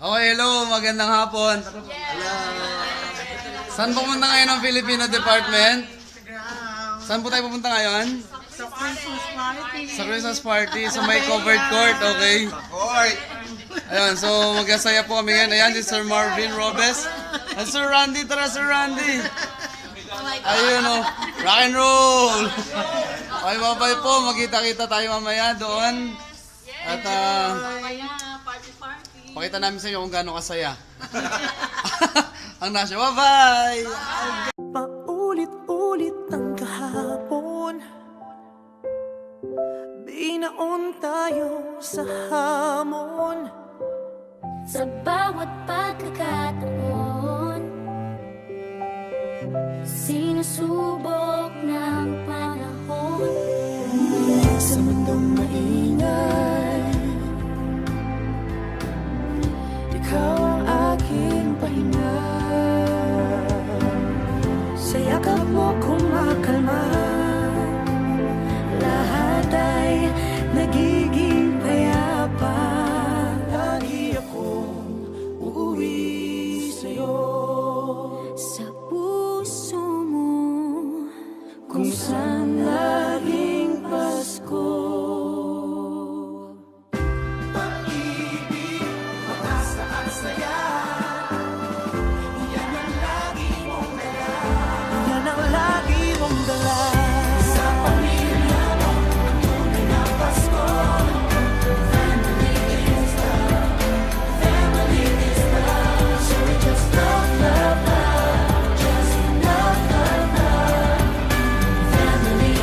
Okay, hello, magandang hapon. Hello. Saan pupunta ngayon ang Filipino Department? Saan po tayo pupunta ngayon? Sa Christmas party. Sa Christmas party, sa may covered court, okay? Ayun, so magkasaya po kami ngayon. Ayan, si Sir Marvin Robes. At Sir Randy, tara Sir Randy. Ayun o, rock and roll. Okay, bye-bye po. Magkita-kita tayo mamaya doon. At pakita namin sa inyo kung gaano kasaya. Ang nasa, bye-bye! Paulit-ulit ang kahapon, binaon tayo sa hamon. Sa bawat pagkakataon, sinusubok ng panahon. Sa mundong maingay, ikaw ang aking pahinga. Sa yakap mo kumakalma, lahat ay nagiging payapa. Lagi akong uuwi sa'yo, Sa puso mo, kung saan laging Pasko. Pag-ibig, pag-asa at saya, yan ang lagi mong dala. Yan ang lagi mong dala. Sa pamilya mo, tunay na Pasko. Family is love. Family is love. So we just love, love, love. Just love, love, love. Family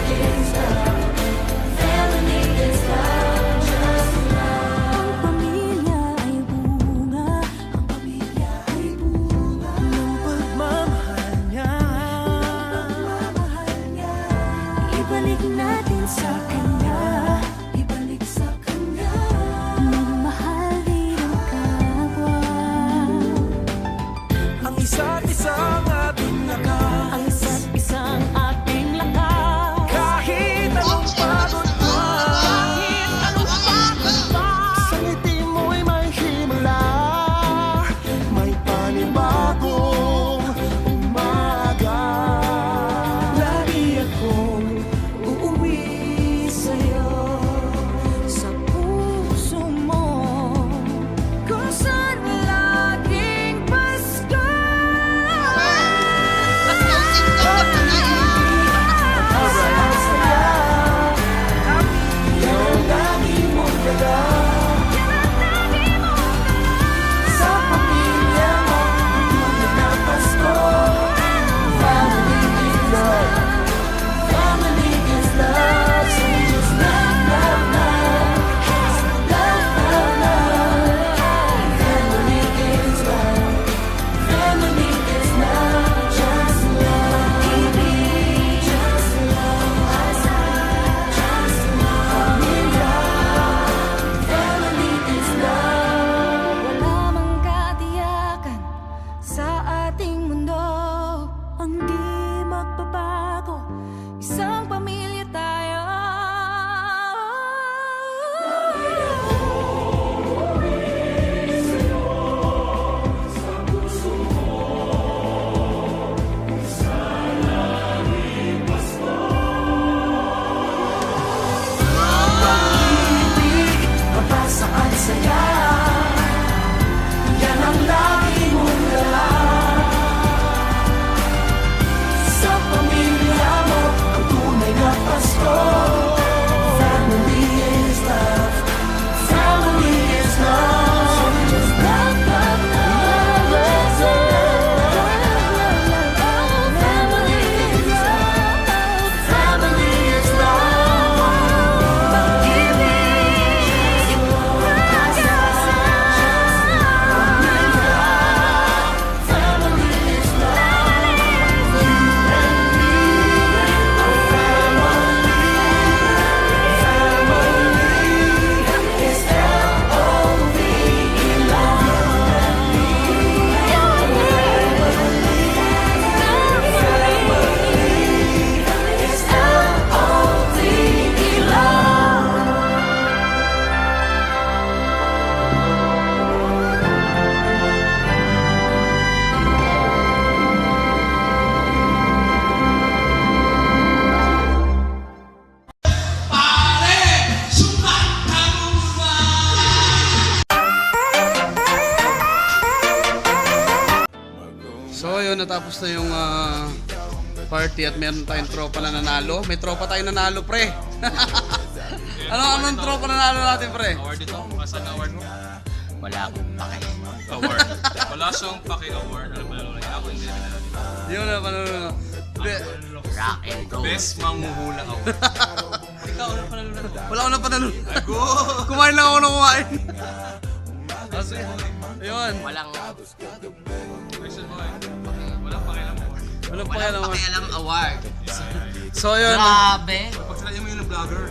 Tapos na yung party at meron tayong tropa na nanalo. May tropa tayong nanalo, pre. Anong tropa nanalo natin, pre? Award ito? Kasan award mo? Wala akong pake. Award. Wala siyang paki-award. Ano ba naman? Ako hindi rin alam. Yun na, panalo. Rock and roll. Best manghuhulang award. Ikaw, ano panalo na? Wala ko na panalo. Ago! Kumain lang ako na kumain. Kasi, ayun. Walang Question mo eh. Walang pakialam award. Walang walang pakialam. pakialam award. So, ayun. Grabe. Pag sila yung mga vlogger.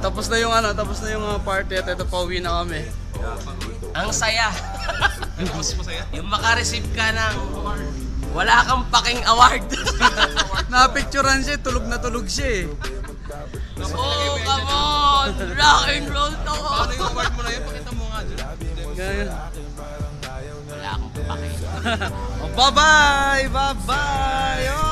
Tapos na yung party at ito pauwi na kami. Ang saya. Mas masaya. Yung makareceive ka ng wala kang paking award. Napicturean siya, tulog na tulog siya eh. Oh, come on! Rock and roll to ko. Paano yung award mo na yun? Pakita mo nga dyan. Ganyan. Wala akong pake. Oh, bye-bye! Bye-bye!